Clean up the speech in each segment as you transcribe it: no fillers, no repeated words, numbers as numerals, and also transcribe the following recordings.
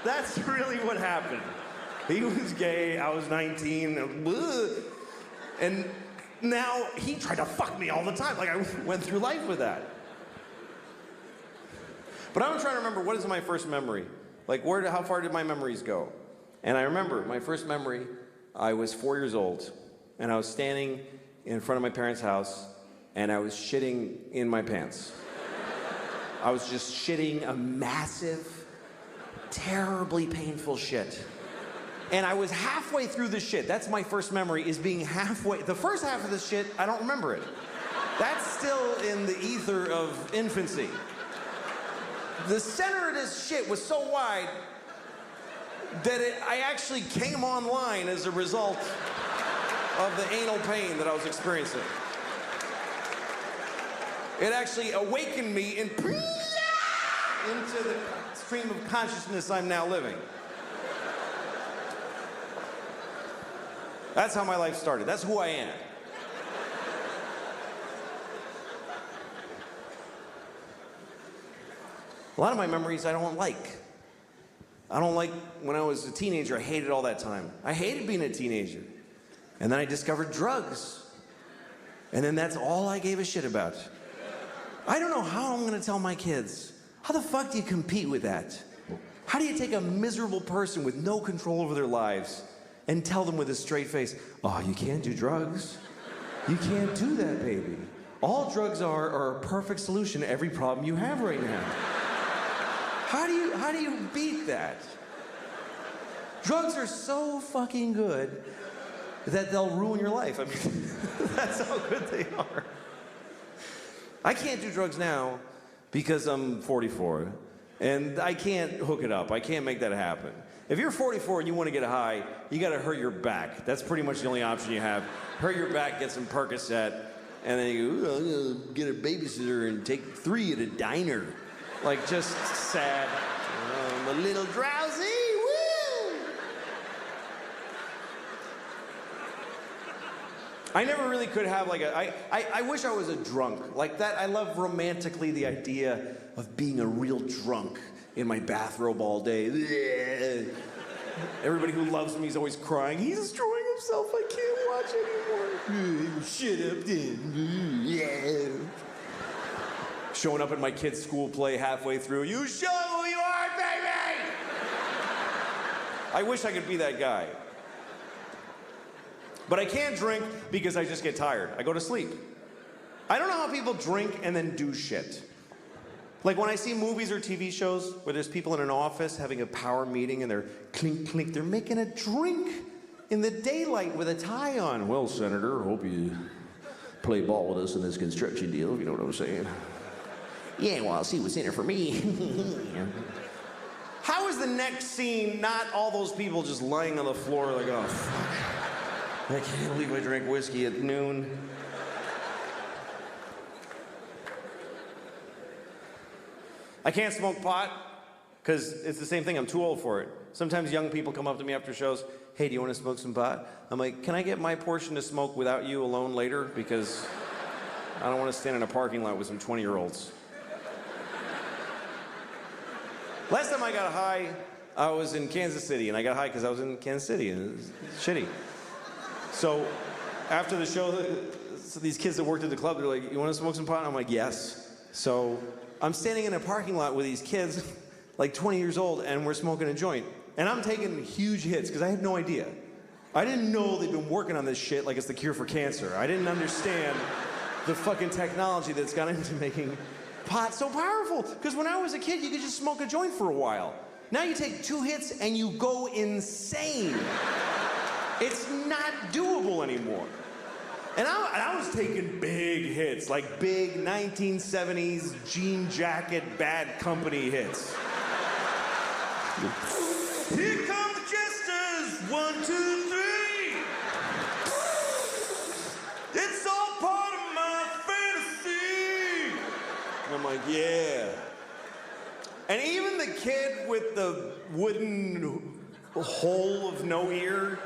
That's really what happened. He was gay, I was 19, and now he tried to fuck me all the time. Like, I went through life with that. But I'm trying to remember, what is my first memory? Like, how far did my memories go? And I remember my first memory, I was 4 years old, and I was standing in front of my parents' house, and I was shitting in my pants. I was just shitting a massive, terribly painful shit. And I was halfway through the shit. That's my first memory, is being halfway. The first half of the shit, I don't remember it. That's still in the ether of infancy. The center of this shit was so wide that I actually came online as a result of the anal pain that I was experiencing. It actually awakened me into the stream of consciousness I'm now living. That's how my life started. That's who I am. A lot of my memories I don't like. I don't like when I was a teenager, I hated all that time. I hated being a teenager. And then I discovered drugs. And then that's all I gave a shit about. I don't know how I'm gonna tell my kids. How the fuck do you compete with that? How do you take a miserable person with no control over their lives and tell them with a straight face, oh, you can't do drugs. You can't do that, baby. All drugs are a perfect solution to every problem you have right now. How do you beat that? Drugs are so fucking good that they'll ruin your life. I mean, that's how good they are. I can't do drugs now because I'm 44, and I can't hook it up. I can't make that happen. If you're 44 and you want to get high, you got to hurt your back. That's pretty much the only option you have. Hurt your back, get some Percocet, and then you go, I'm gonna get a babysitter and take 3 at a diner. Like, just sad. I'm a little drowsy, woo! I never really could have like I wish I was a drunk. Like that, I love romantically the idea of being a real drunk in my bathrobe all day. Everybody who loves me is always crying. He's destroying himself. I can't watch anymore. Shut up, then. Showing up at my kid's school play halfway through. You show who you are, baby! I wish I could be that guy. But I can't drink because I just get tired. I go to sleep. I don't know how people drink and then do shit. Like when I see movies or TV shows where there's people in an office having a power meeting and they're clink, clink, they're making a drink in the daylight with a tie on. Well, Senator, hope you play ball with us in this construction deal, if you know what I'm saying. Yeah, well, I'll see what's in it for me. How is the next scene not all those people just lying on the floor like, oh, fuck. I can't believe I drank whiskey at noon. I can't smoke pot because it's the same thing. I'm too old for it. Sometimes young people come up to me after shows, hey, do you want to smoke some pot? I'm like, can I get my portion to smoke without you alone later? Because I don't want to stand in a parking lot with some 20-year-olds. Last time I got high, I was in Kansas City, and I got high because I was in Kansas City, and it was shitty. So after the show, so these kids that worked at the club, they're like, you want to smoke some pot? And I'm like, yes. So I'm standing in a parking lot with these kids, like 20 years old, and we're smoking a joint. And I'm taking huge hits, because I had no idea. I didn't know they'd been working on this shit like it's the cure for cancer. I didn't understand the fucking technology that's gone into making pot so powerful. Because when I was a kid, you could just smoke a joint for a while. Now you take 2 hits and you go insane. It's not doable anymore. And I was taking big hits, like big 1970s jean jacket, Bad Company hits. Here come the jesters, 1, 2, 3. It's all part of my fantasy. And I'm like, yeah. And even the kid with the wooden hole of no ear,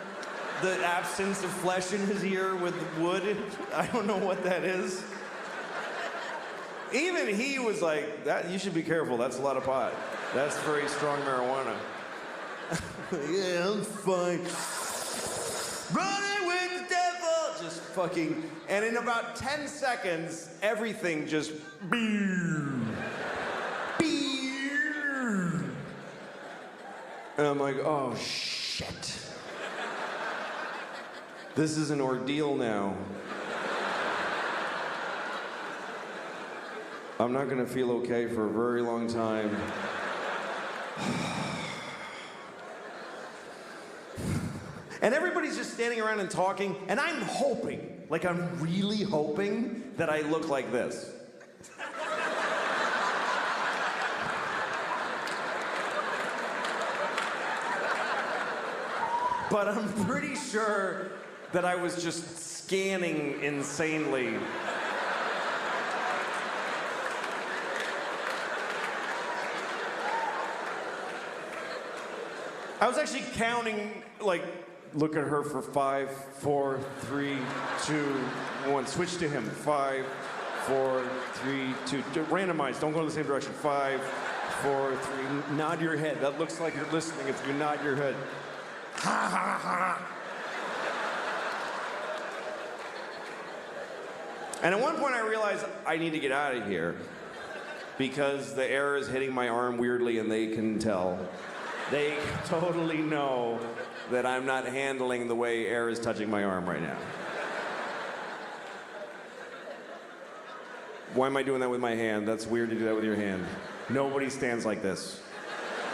the absence of flesh in his ear with wood, I don't know what that is. Even he was like, "That you should be careful, that's a lot of pot. That's very strong marijuana." Yeah, I'm fine. Running with the devil! Just fucking, and in about 10 seconds, everything just and I'm like, oh shit. This is an ordeal now. I'm not gonna feel okay for a very long time. And everybody's just standing around and talking, and I'm hoping, like I'm really hoping that I look like this. But I'm pretty sure that I was just scanning insanely. I was actually counting, like, look at her for 5, 4, 3, 2, 1. Switch to him. 5, 4, 3, 2. Randomize. Don't go in the same direction. 5, 4, 3. Nod your head. That looks like you're listening if you nod your head. Ha ha ha. And at one point I realized I need to get out of here because the air is hitting my arm weirdly and they can tell. They totally know that I'm not handling the way air is touching my arm right now. Why am I doing that with my hand? That's weird to do that with your hand. Nobody stands like this.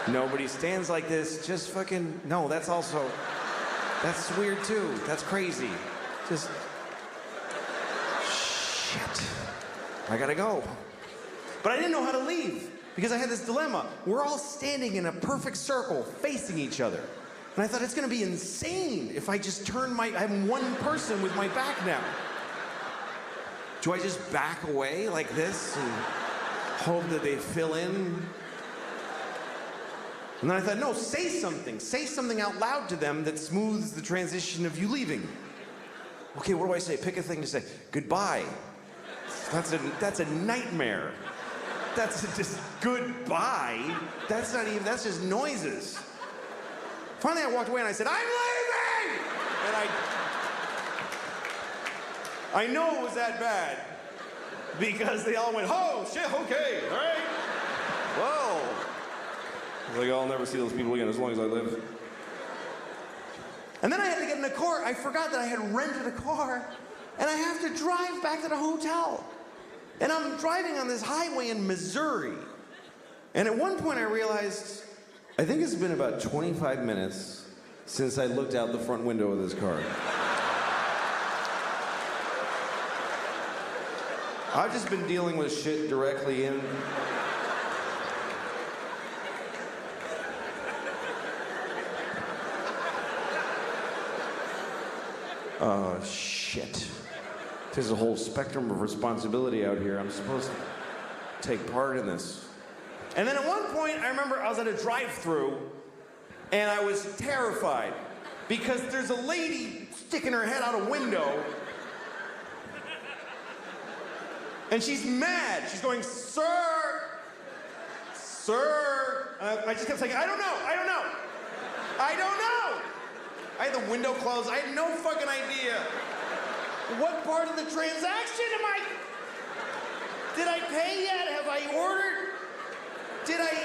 Nobody stands like this. Just fucking, no, that's also, that's weird too. That's crazy. Just, shit. I gotta go. But I didn't know how to leave because I had this dilemma. We're all standing in a perfect circle facing each other. And I thought it's gonna be insane if I just turn I'm one person with my back now. Do I just back away like this and hope that they fill in? And then I thought, no, say something. Say something out loud to them that smooths the transition of you leaving. Okay, what do I say? Pick a thing to say. Goodbye. That's a nightmare. That's just goodbye. That's not even, that's just noises. Finally, I walked away and I said, I'm leaving! And I know it was that bad because they all went, oh, shit, okay, all right. Whoa. Like, I'll never see those people again as long as I live. And then I had to get in a car. I forgot that I had rented a car, and I have to drive back to the hotel. And I'm driving on this highway in Missouri. And at one point I realized, I think it's been about 25 minutes since I looked out the front window of this car. I've just been dealing with shit directly in. Oh, shit. There's a whole spectrum of responsibility out here. I'm supposed to take part in this. And then at one point, I remember I was at a drive-thru, and I was terrified because there's a lady sticking her head out a window, and she's mad. She's going, sir, sir. I just kept saying, I don't know, I don't know, I don't know. I had the window closed. I had no fucking idea. What part of the transaction am I? Did I pay yet? Have I ordered?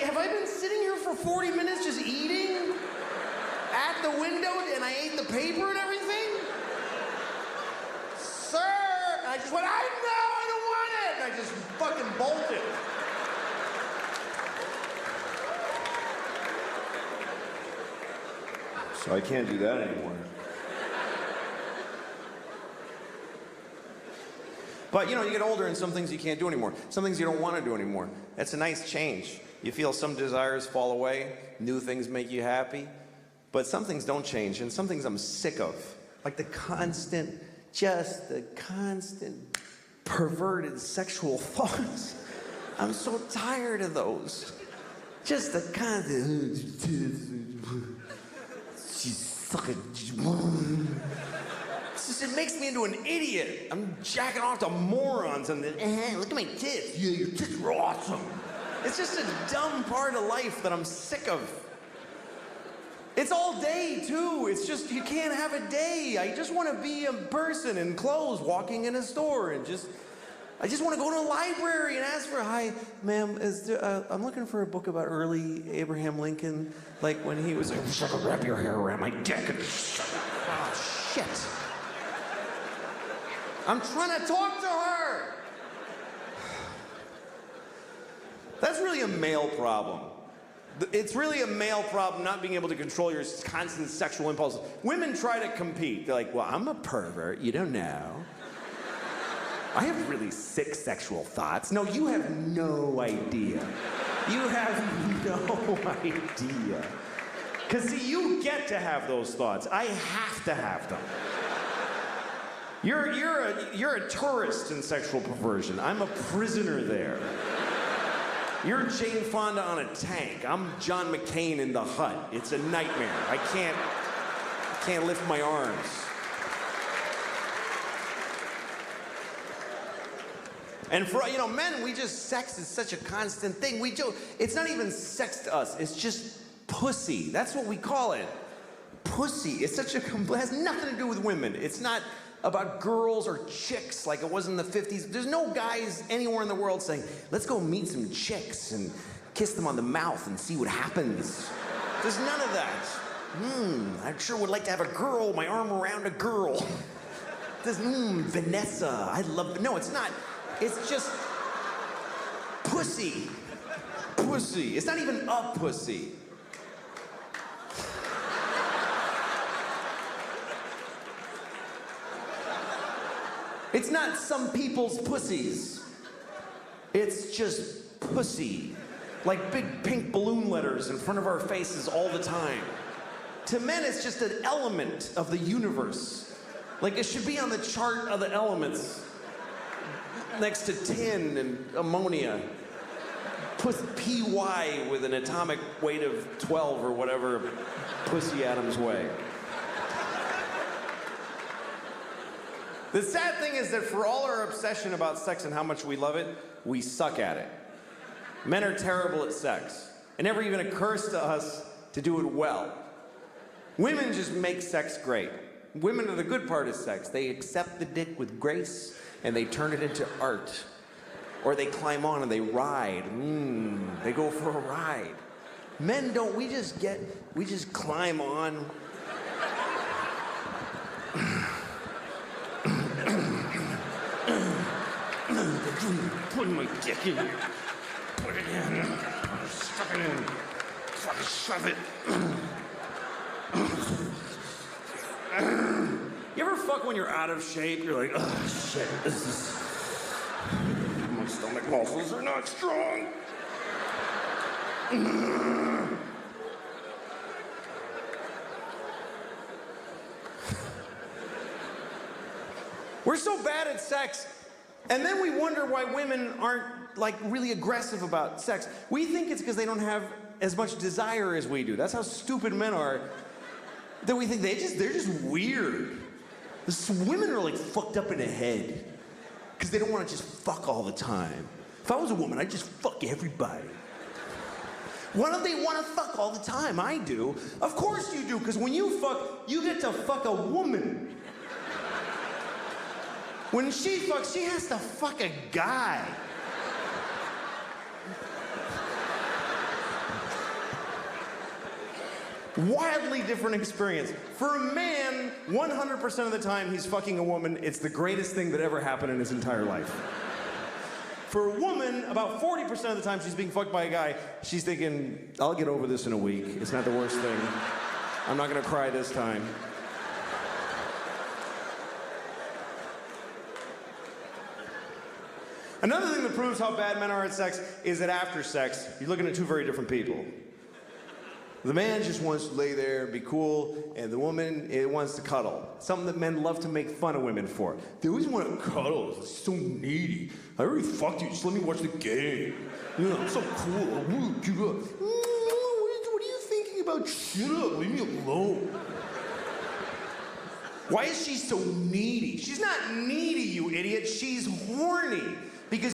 Have I been sitting here for 40 minutes just eating at the window and I ate the paper and everything? Sir! And I just went, I don't want it! And I just fucking bolted. So I can't do that anymore. But, you know, you get older and some things you can't do anymore. Some things you don't want to do anymore. That's a nice change. You feel some desires fall away, new things make you happy, but some things don't change, and some things I'm sick of. Like the constant perverted sexual thoughts. I'm so tired of those. Just the constant, she's fucking, it makes me into an idiot. I'm jacking off to morons and then, look at my tits. Yeah, your tits are awesome. It's just a dumb part of life that I'm sick of. It's all day, too. It's just, you can't have a day. I just want to be a person in clothes walking in a store and I just want to go to a library and ask for, hi, ma'am, I'm looking for a book about early Abraham Lincoln, like when he was like, wrap your hair around my dick and oh, shit. I'm trying to talk to her. That's really a male problem. It's really a male problem not being able to control your constant sexual impulses. Women try to compete. They're like, well, I'm a pervert. You don't know. I have really sick sexual thoughts. No, you have no idea. You have no idea. Because, see, you get to have those thoughts. I have to have them. You're a tourist in sexual perversion. I'm a prisoner there. You're Jane Fonda on a tank. I'm John McCain in the hut. It's a nightmare. I can't lift my arms. And for, men, sex is such a constant thing. It's not even sex to us. It's just pussy. That's what we call it. Pussy. It's such a, it has nothing to do with women. It's not about girls or chicks like it was in the 50s. There's no guys anywhere in the world saying, let's go meet some chicks and kiss them on the mouth and see what happens. There's none of that. I sure would like to have a girl, my arm around a girl. This, Vanessa, I love, no, it's not. It's just pussy. Pussy. It's not even a pussy. It's not some people's pussies. It's just pussy. Like big pink balloon letters in front of our faces all the time. To men, it's just an element of the universe. Like it should be on the chart of the elements. Next to tin and ammonia. PY with an atomic weight of 12 or whatever pussy atoms weigh. The sad thing is that for all our obsession about sex and how much we love it, we suck at it. Men are terrible at sex. It never even occurs to us to do it well. Women just make sex great. Women are the good part of sex. They accept the dick with grace and they turn it into art. Or they climb on and they ride. They go for a ride. Men don't, we just climb on. Put my dick in here. Put it in. Stuff it in. Fucking shove it. You ever fuck when you're out of shape? You're like, oh shit, my stomach muscles are not strong. We're so bad at sex. And then we wonder why women aren't like really aggressive about sex. We think it's because they don't have as much desire as we do. That's how stupid men are. That we think they're just weird. Women are like fucked up in the head because they don't want to just fuck all the time. If I was a woman, I'd just fuck everybody. Why don't they want to fuck all the time? I do. Of course you do, because when you fuck, you get to fuck a woman. When she fucks, she has to fuck a guy. Wildly different experience. For a man, 100% of the time he's fucking a woman, it's the greatest thing that ever happened in his entire life. For a woman, about 40% of the time she's being fucked by a guy, she's thinking, I'll get over this in a week. It's not the worst thing. I'm not gonna cry this time. Another thing that proves how bad men are at sex is that after sex, you're looking at two very different people. The man just wants to lay there, be cool, and the woman wants to cuddle. Something that men love to make fun of women for. They always want to cuddle. It's so needy. I already fucked you. Just let me watch the game. You know, I'm so cool. What are you thinking about? Shut up. Leave me alone. Why is she so needy? She's not needy, you idiot. She's horny.